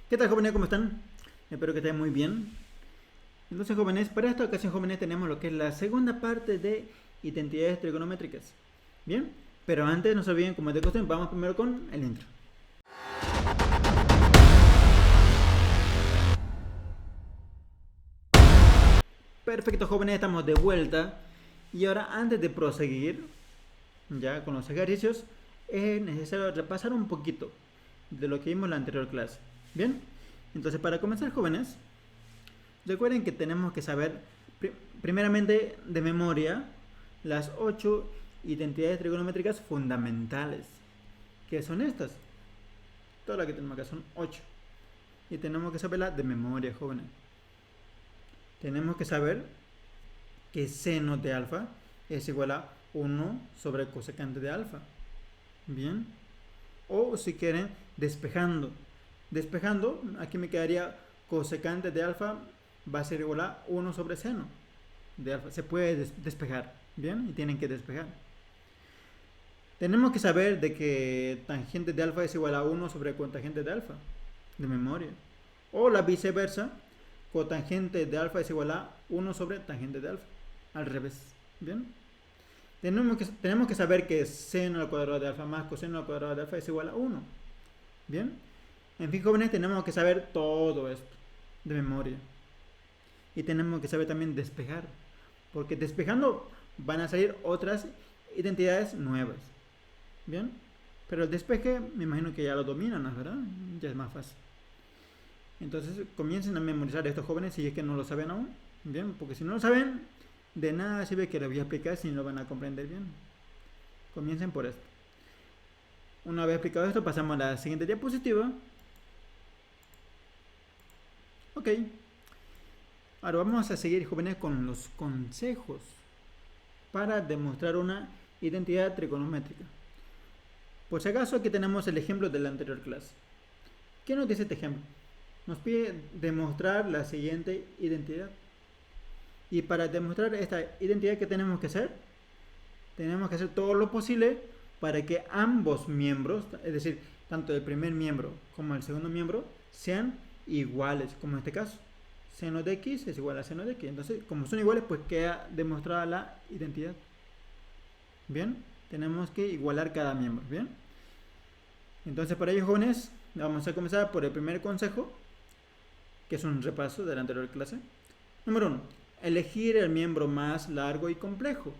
¿Qué tal, jóvenes? ¿Cómo están? Espero que estén muy bien. Entonces, jóvenes, para esta ocasión, jóvenes, tenemos lo que es la segunda parte de identidades trigonométricas. Bien, pero antes no se olviden, como es de costumbre, vamos primero con el intro. Perfecto, jóvenes, estamos de vuelta. Y ahora, antes de proseguir ya con los ejercicios, es necesario repasar un poquito de lo que vimos en la anterior clase. Bien, entonces, para comenzar, jóvenes, recuerden que tenemos que saber primeramente de memoria las 8 identidades trigonométricas fundamentales. ¿Qué son estas? Todas las que tenemos acá son 8. Y tenemos que saberlas de memoria, jóvenes. Tenemos que saber que seno de alfa es igual a 1 sobre cosecante de alfa. Bien. O si quieren, despejando. Despejando, aquí me quedaría cosecante de alfa va a ser igual a 1 sobre seno de alfa. Se puede despejar, ¿bien? Y tienen que despejar. Tenemos que saber de que tangente de alfa es igual a 1 sobre cotangente de alfa, de memoria. O la viceversa, cotangente de alfa es igual a 1 sobre tangente de alfa, al revés, ¿bien? Tenemos que saber que seno al cuadrado de alfa más coseno al cuadrado de alfa es igual a 1, ¿bien? En fin, jóvenes, tenemos que saber todo esto de memoria. Y tenemos que saber también despejar, porque despejando van a salir otras identidades nuevas. Bien, pero el despeje me imagino que ya lo dominan, ¿verdad? Ya es más fácil. Entonces comiencen a memorizar estos jóvenes si es que no lo saben aún. Bien, porque si no lo saben, de nada sirve que lo voy a explicar si no lo van a comprender bien. Comiencen por esto. Una vez explicado esto, pasamos a la siguiente diapositiva. Ok. Ahora vamos a seguir, jóvenes, con los consejos para demostrar una identidad trigonométrica. Por si acaso, aquí tenemos el ejemplo de la anterior clase. ¿Qué nos dice este ejemplo? Nos pide demostrar la siguiente identidad. Y para demostrar esta identidad, ¿qué tenemos que hacer? Tenemos que hacer todo lo posible para que ambos miembros, es decir, tanto el primer miembro como el segundo miembro, sean iguales, como en este caso. Seno de x es igual a seno de x. Entonces, como son iguales, pues queda demostrada la identidad. Bien, tenemos que igualar cada miembro. Bien, entonces para ello, jóvenes, vamos a comenzar por el primer consejo, que es un repaso de la anterior clase. Número 1. Elegir el miembro más largo y complejo.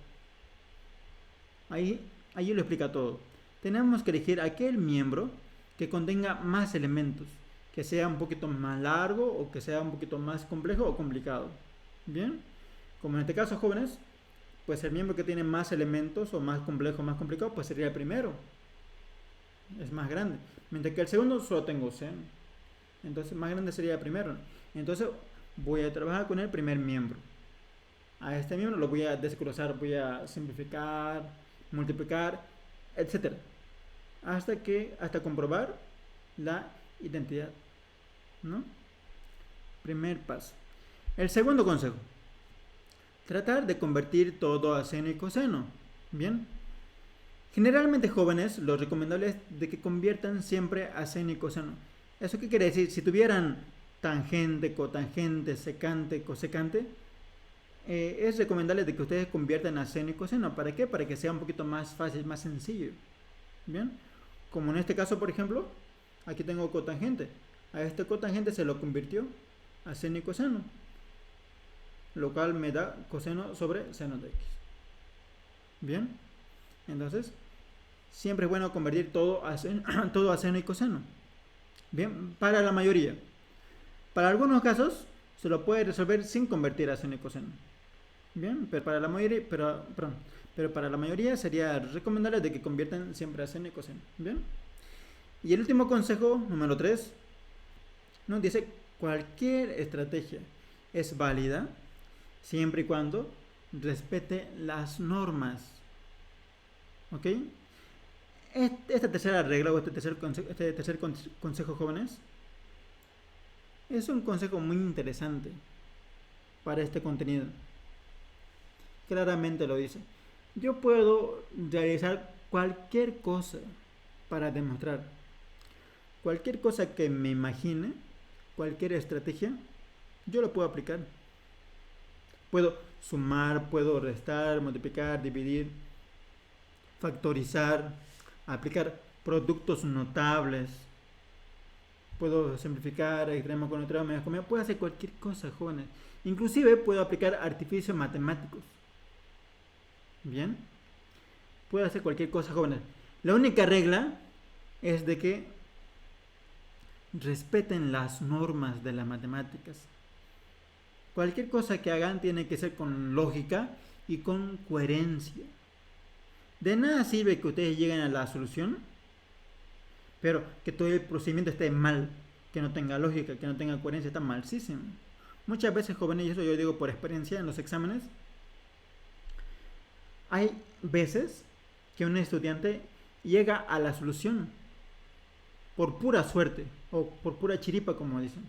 Ahí lo explica todo. Tenemos que elegir aquel miembro que contenga más elementos, que sea un poquito más largo o que sea un poquito más complejo o complicado. Bien, como en este caso, jóvenes, pues el miembro que tiene más elementos o más complejo o más complicado, pues sería el primero. Es más grande. Mientras que el segundo solo tengo seno. Entonces más grande sería el primero. Entonces voy a trabajar con el primer miembro. A este miembro lo voy a desglosar, voy a simplificar, multiplicar, etcétera, hasta comprobar la identidad, ¿no? Primer paso. El segundo consejo: tratar de convertir todo a seno y coseno. Bien. Generalmente, jóvenes, lo recomendable es de que conviertan siempre a seno y coseno. ¿Eso qué quiere decir? Si tuvieran tangente, cotangente, secante, cosecante, es recomendable de que ustedes conviertan a seno y coseno. ¿Para qué? Para que sea un poquito más fácil, más sencillo. Bien, como en este caso, por ejemplo, aquí tengo cotangente. A este cotangente se lo convirtió a seno y coseno, lo cual me da coseno sobre seno de x. Bien, entonces siempre es bueno convertir todo a seno y coseno. Bien, para la mayoría. Para algunos casos se lo puede resolver sin convertir a seno y coseno. Bien, pero para la mayoría sería recomendable de que conviertan siempre a seno y coseno. Bien. Y el último consejo, número 3, nos dice: cualquier estrategia es válida siempre y cuando respete las normas. ¿Ok? Esta tercera regla o este tercer consejo, jóvenes, es un consejo muy interesante para este contenido. Claramente lo dice: yo puedo realizar cualquier cosa para demostrar. Cualquier cosa que me imagine, cualquier estrategia, yo lo puedo aplicar. Puedo sumar, puedo restar, multiplicar, dividir, factorizar, aplicar productos notables. Puedo simplificar, extremo con otro, medio comida. Puedo hacer cualquier cosa, jóvenes. Inclusive puedo aplicar artificios matemáticos. Bien. Puedo hacer cualquier cosa, jóvenes. La única regla es de que respeten las normas de las matemáticas. Cualquier cosa que hagan tiene que ser con lógica y con coherencia. De nada sirve que ustedes lleguen a la solución, pero que todo el procedimiento esté mal, que no tenga lógica, que no tenga coherencia, está malísimo. Muchas veces, jóvenes, y eso yo digo por experiencia en los exámenes, hay veces que un estudiante llega a la solución por pura suerte o por pura chiripa, como dicen.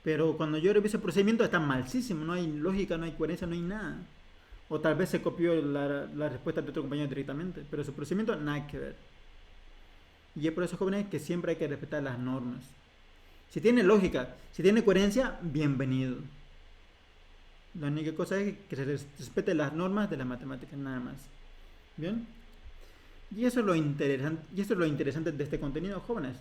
Pero cuando yo reviso el procedimiento está malísimo, no hay lógica, no hay coherencia, no hay nada. O tal vez se copió la respuesta de otro compañero directamente, pero su procedimiento nada que ver. Y es por eso, jóvenes, que siempre hay que respetar las normas. Si tiene lógica, si tiene coherencia, bienvenido. La única cosa es que se respete las normas de las matemáticas, nada más. ¿Bien? Y eso es lo interesante de este contenido, jóvenes.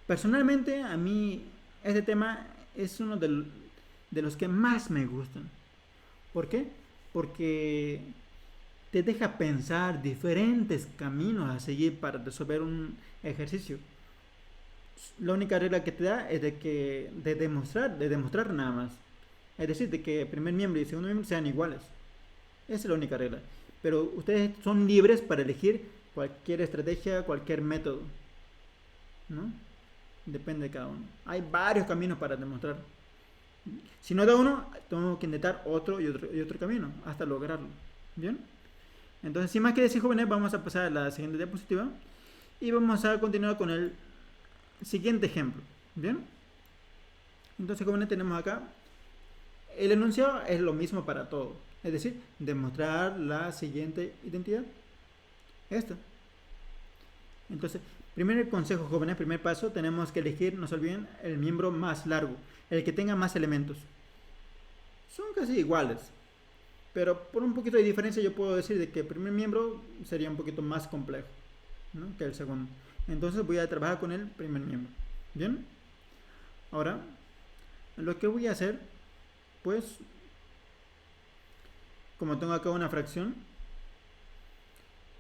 Personalmente, a mí este tema es uno de los que más me gustan. ¿Por qué? Porque te deja pensar diferentes caminos a seguir para resolver un ejercicio. La única regla que te da es de demostrar nada más. Es decir, de que el primer miembro y el segundo miembro sean iguales. Esa es la única regla. Pero ustedes son libres para elegir cualquier estrategia, cualquier método, ¿no? Depende de cada uno. Hay varios caminos para demostrar. Si no da uno, tengo que intentar otro y otro camino hasta lograrlo. ¿Bien? Entonces, sin más que decir, jóvenes, vamos a pasar a la siguiente diapositiva y vamos a continuar con el siguiente ejemplo. ¿Bien? Entonces, jóvenes, tenemos acá el enunciado es lo mismo para todo. Es decir, demostrar la siguiente identidad. Esta. Entonces, primer consejo, jóvenes, primer paso, tenemos que elegir, no se olviden, el miembro más largo, el que tenga más elementos. Son casi iguales, pero por un poquito de diferencia yo puedo decir de que el primer miembro sería un poquito más complejo, ¿no?, que el segundo. Entonces voy a trabajar con el primer miembro. Bien. Ahora, lo que voy a hacer, pues, como tengo acá una fracción,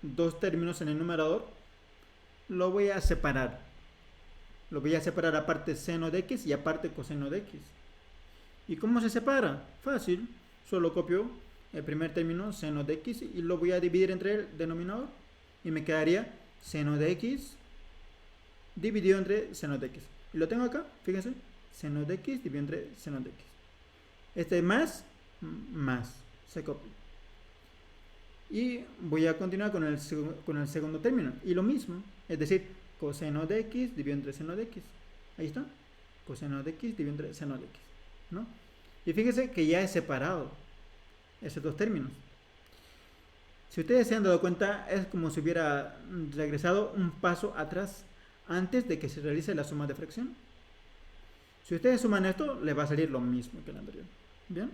dos términos en el numerador, lo voy a separar. Lo voy a separar aparte seno de x y aparte coseno de x. ¿Y cómo se separa? Fácil. Solo copio el primer término, seno de x, y lo voy a dividir entre el denominador. Y me quedaría seno de x dividido entre seno de x. Y lo tengo acá, fíjense. Seno de x dividido entre seno de x. Este más se copia. Y voy a continuar con el segundo término. Y lo mismo. Es decir, coseno de x dividido entre seno de x. Ahí está. Coseno de x dividido entre seno de x, ¿no? Y fíjense que ya he separado esos dos términos. Si ustedes se han dado cuenta, es como si hubiera regresado un paso atrás antes de que se realice la suma de fracción. Si ustedes suman esto, les va a salir lo mismo que el anterior. ¿Bien?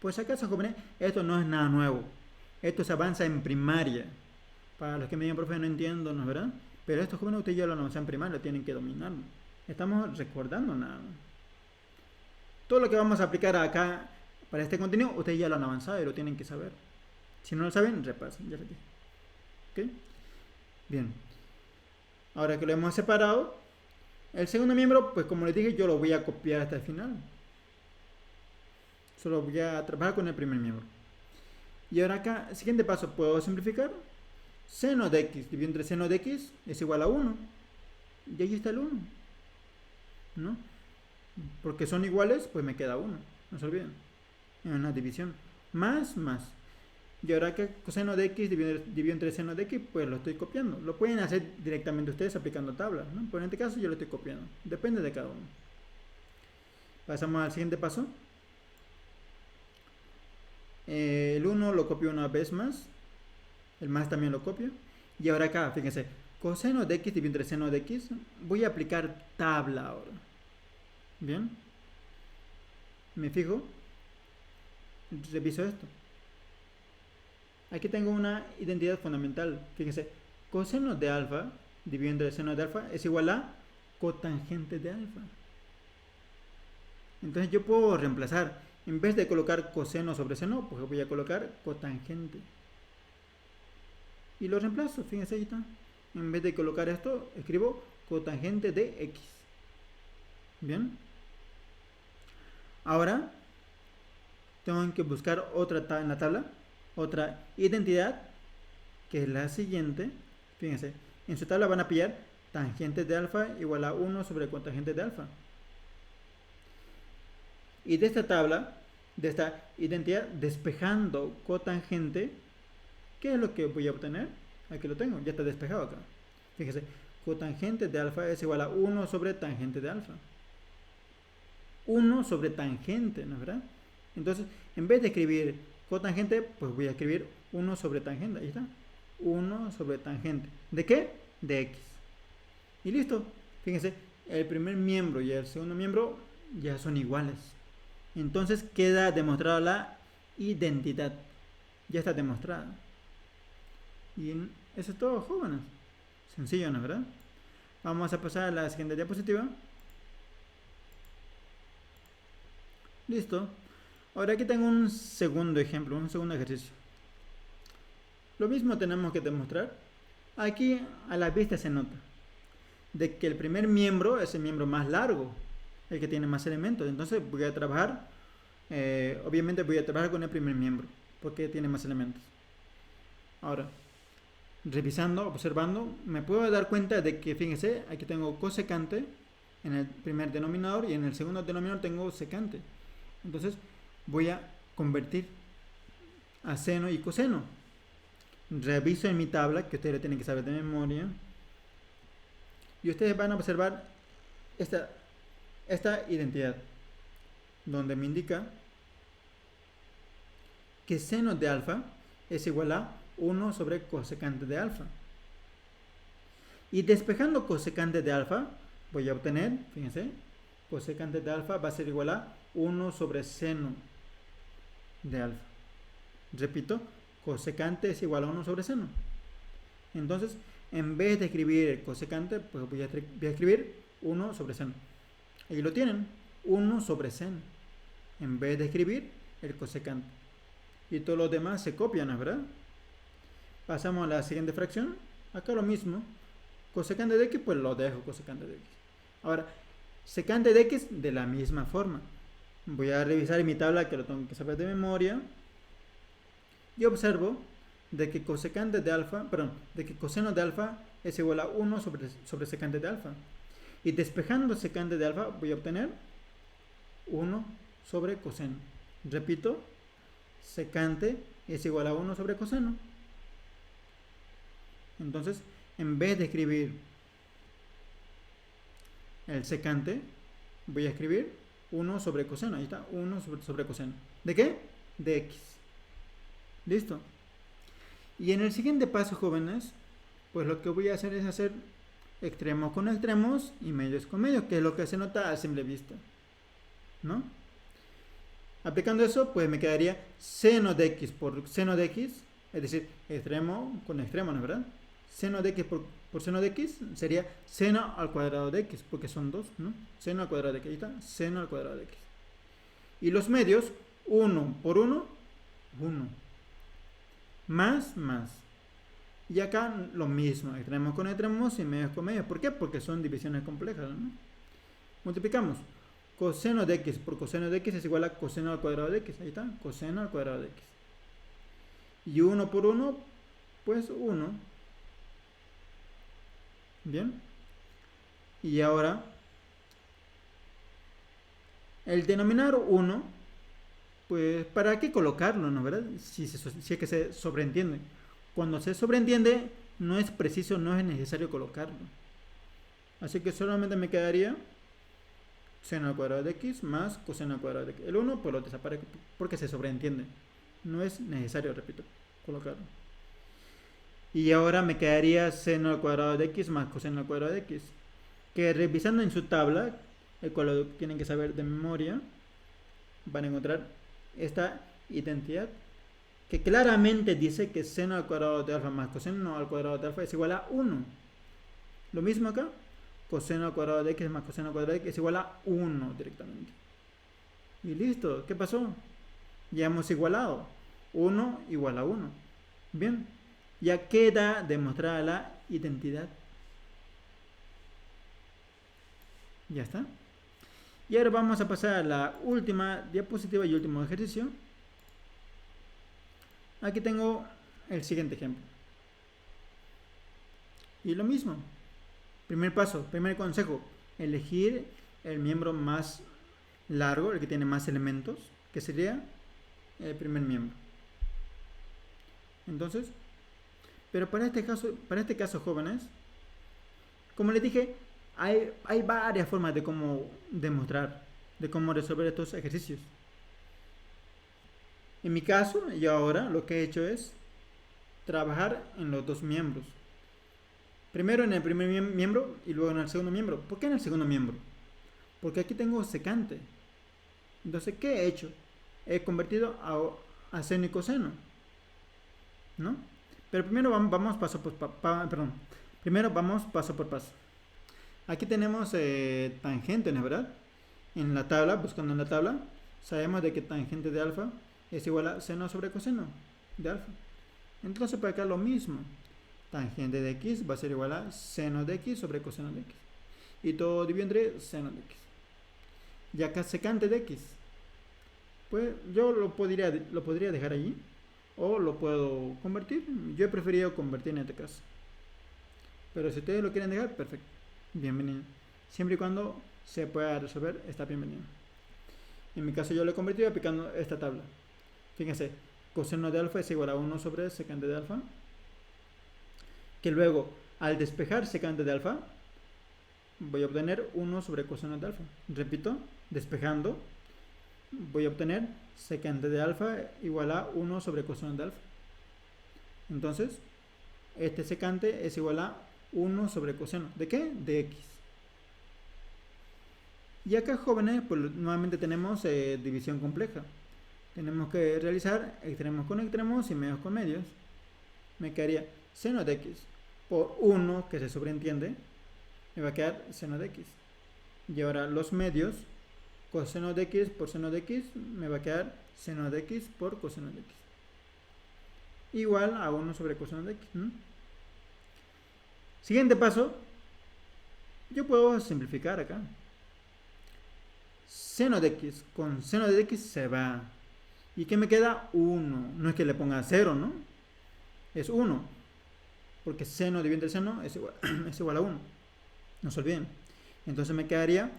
Pues acaso, jóvenes, esto no es nada nuevo. Esto se avanza en primaria. Para los que me digan, profe, no entiendo, ¿no es verdad? Pero estos jóvenes ustedes ya lo avanzan en primaria, tienen que dominarlo. Estamos recordando nada. Todo lo que vamos a aplicar acá para este contenido, ustedes ya lo han avanzado y lo tienen que saber. Si no lo saben, repasen, ya les dije. ¿Ok? Bien. Ahora que lo hemos separado, el segundo miembro, pues como les dije, yo lo voy a copiar hasta el final. Solo voy a trabajar con el primer miembro. Y ahora acá, siguiente paso, puedo simplificar. Seno de x dividido entre seno de x es igual a 1. Y ahí está el 1, ¿no? Porque son iguales, pues me queda 1. No se olviden. En una división. Más. Y ahora que coseno de x dividido entre seno de x, pues lo estoy copiando. Lo pueden hacer directamente ustedes aplicando tablas, ¿no? Pero en este caso yo lo estoy copiando. Depende de cada uno. Pasamos al siguiente paso. El 1 lo copio una vez más. El más también lo copio. Y ahora acá, fíjense, coseno de x dividido entre seno de x. Voy a aplicar tabla ahora. Bien, me fijo, reviso esto. Aquí tengo una identidad fundamental. Fíjense, coseno de alfa dividiendo el seno de alfa es igual a cotangente de alfa. Entonces yo puedo reemplazar, en vez de colocar coseno sobre seno, pues voy a colocar cotangente. Y lo reemplazo, fíjense, ahí está. En vez de colocar esto, escribo cotangente de x. Bien. Ahora tengo que buscar otra en la tabla, otra identidad, que es la siguiente. Fíjense, en su tabla van a pillar tangente de alfa igual a 1 sobre cotangente de alfa. Y de esta tabla, de esta identidad, despejando cotangente, ¿qué es lo que voy a obtener? Aquí lo tengo, ya está despejado acá. Fíjese, cotangente de alfa es igual a 1 sobre tangente de alfa. 1 sobre tangente, ¿no es verdad? Entonces, en vez de escribir cotangente, pues voy a escribir 1 sobre tangente. Ahí está. 1 sobre tangente. ¿De qué? De x. Y listo. Fíjense, el primer miembro y el segundo miembro ya son iguales. Entonces queda demostrada la identidad. Ya está demostrada. Y eso es todo, jóvenes. Sencillo, ¿no es verdad? Vamos a pasar a la siguiente diapositiva. Listo. Ahora aquí tengo un segundo ejemplo, un segundo ejercicio. Lo mismo tenemos que demostrar. Aquí a la vista se nota de que el primer miembro es el miembro más largo, el que tiene más elementos. Entonces voy a trabajar, obviamente voy a trabajar con el primer miembro, porque tiene más elementos. Ahora, revisando, observando, me puedo dar cuenta de que, fíjense, aquí tengo cosecante en el primer denominador y en el segundo denominador tengo secante. Entonces voy a convertir a seno y coseno. Reviso en mi tabla, que ustedes lo tienen que saber de memoria, y ustedes van a observar esta identidad, donde me indica que seno de alfa es igual a 1 sobre cosecante de alfa. Y despejando cosecante de alfa, voy a obtener, fíjense, cosecante de alfa va a ser igual a 1 sobre seno de alfa. Repito, cosecante es igual a 1 sobre seno. Entonces, en vez de escribir el cosecante, pues voy a escribir 1 sobre seno. Ahí lo tienen, 1 sobre seno. En vez de escribir el cosecante. Y todos los demás se copian, ¿verdad? Pasamos a la siguiente fracción. Acá lo mismo. Cosecante de x, pues lo dejo cosecante de x. Ahora, secante de x de la misma forma. Voy a revisar en mi tabla, que lo tengo que saber de memoria. Y observo de que cosecante de alfa, perdón, de que coseno de alfa es igual a 1 sobre secante de alfa. Y despejando secante de alfa voy a obtener 1 sobre coseno. Repito, secante es igual a 1 sobre coseno. Entonces, en vez de escribir el secante, voy a escribir 1 sobre coseno. Ahí está, 1 sobre coseno. ¿De qué? De x. ¿Listo? Y en el siguiente paso, jóvenes, pues lo que voy a hacer es hacer extremos con extremos y medios con medios, que es lo que se nota a simple vista, ¿no? Aplicando eso, pues me quedaría seno de x por seno de x, es decir, extremo con extremo, ¿no es verdad? Seno de x por seno de x sería seno al cuadrado de x, porque son dos, ¿no? Seno al cuadrado de x, ahí está, seno al cuadrado de x. Y los medios, 1 por 1, 1. Más. Y acá lo mismo, extremos con extremos y medios con medios. ¿Por qué? Porque son divisiones complejas, ¿no? Multiplicamos. Coseno de x por coseno de x es igual a coseno al cuadrado de x. Ahí está, coseno al cuadrado de x. Y 1 por 1, pues 1. Bien. Y ahora, el denominador 1, pues, ¿para qué colocarlo, no, verdad? Si es que se sobreentiende. Cuando se sobreentiende, no es preciso, no es necesario colocarlo. Así que solamente me quedaría seno al cuadrado de x más coseno al cuadrado de x. El 1 pues lo desaparece porque se sobreentiende. No es necesario, repito, colocarlo. Y ahora me quedaría seno al cuadrado de x más coseno al cuadrado de x. Que revisando en su tabla, el cual lo tienen que saber de memoria, van a encontrar esta identidad que claramente dice que seno al cuadrado de alfa más coseno al cuadrado de alfa es igual a 1. Lo mismo acá, coseno al cuadrado de x más coseno al cuadrado de x es igual a 1 directamente. Y listo, ¿qué pasó? Ya hemos igualado. 1 igual a 1. Bien, ya queda demostrada la identidad. Ya está. Y ahora vamos a pasar a la última diapositiva y último ejercicio. Aquí tengo el siguiente ejemplo. Y lo mismo. Primer paso, primer consejo. Elegir el miembro más largo, el que tiene más elementos, que sería el primer miembro. Entonces, pero para este caso, jóvenes, como les dije, hay varias formas de cómo demostrar, de cómo resolver estos ejercicios. En mi caso, yo ahora lo que he hecho es trabajar en los dos miembros. Primero en el primer miembro y luego en el segundo miembro. ¿Por qué en el segundo miembro? Porque aquí tengo secante. Entonces, ¿qué he hecho? He convertido a seno y coseno, ¿no? Pero primero vamos paso por paso. Aquí tenemos tangente, ¿no es verdad? En la tabla, buscando en la tabla, sabemos de que tangente de alfa es igual a seno sobre coseno de alfa. Entonces para acá lo mismo. Tangente de x va a ser igual a seno de x sobre coseno de x. Y todo dividido entre seno de x. Y acá secante de x. Pues yo lo podría dejar allí. O lo puedo convertir. Yo he preferido convertir en este caso. Pero si ustedes lo quieren dejar, perfecto. Bienvenido. Siempre y cuando se pueda resolver, está bienvenido. En mi caso yo lo he convertido aplicando esta tabla. Fíjense, coseno de alfa es igual a 1 sobre secante de alfa. Que luego, al despejar secante de alfa, voy a obtener 1 sobre coseno de alfa. Repito, despejando, voy a obtener secante de alfa igual a 1 sobre coseno de alfa. Entonces, este secante es igual a 1 sobre coseno. ¿De qué? De x. Y acá, jóvenes, pues nuevamente tenemos división compleja. Tenemos que realizar extremos con extremos y medios con medios. Me quedaría seno de x por 1, que se sobreentiende, me va a quedar seno de x. Y ahora los medios, coseno de x por seno de x, me va a quedar seno de x por coseno de x. Igual a 1 sobre coseno de x. Siguiente paso, yo puedo simplificar acá. Seno de x con seno de x se va. ¿Y qué me queda? 1. No es que le ponga 0, ¿no? Es 1. Porque seno dividido entre seno es igual a 1. No se olviden. Entonces me quedaría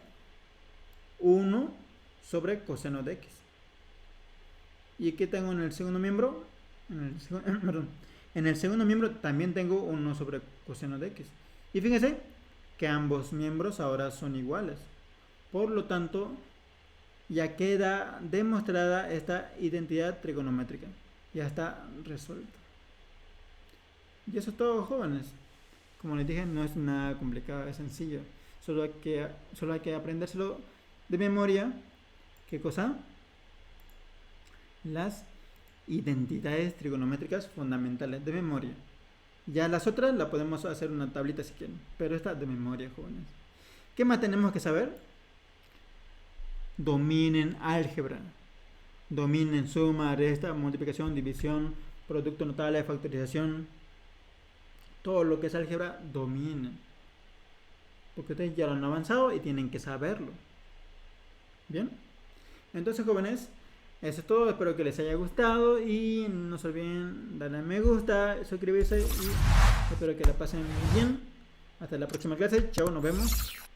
1 sobre coseno de x. ¿Y qué tengo en el segundo miembro? En el segundo miembro también tengo 1 sobre coseno de x. Y fíjense que ambos miembros ahora son iguales. Por lo tanto, ya queda demostrada esta identidad trigonométrica. Ya está resuelta. Y eso es todo, jóvenes. Como les dije, no es nada complicado, es sencillo. Solo hay que aprendérselo de memoria. ¿Qué cosa? Las identidades trigonométricas fundamentales de memoria. Ya las otras las podemos hacer una tablita si quieren, pero esta de memoria, jóvenes. ¿Qué más tenemos que saber? Dominen álgebra. Dominen suma, resta, multiplicación, división, producto notable, factorización. Todo lo que es álgebra, dominen. Porque ustedes ya lo han avanzado y tienen que saberlo. ¿Bien? Entonces, jóvenes, eso es todo. Espero que les haya gustado. Y no se olviden darle a me gusta, suscribirse. Y espero que la pasen muy bien. Hasta la próxima clase. Chao, nos vemos.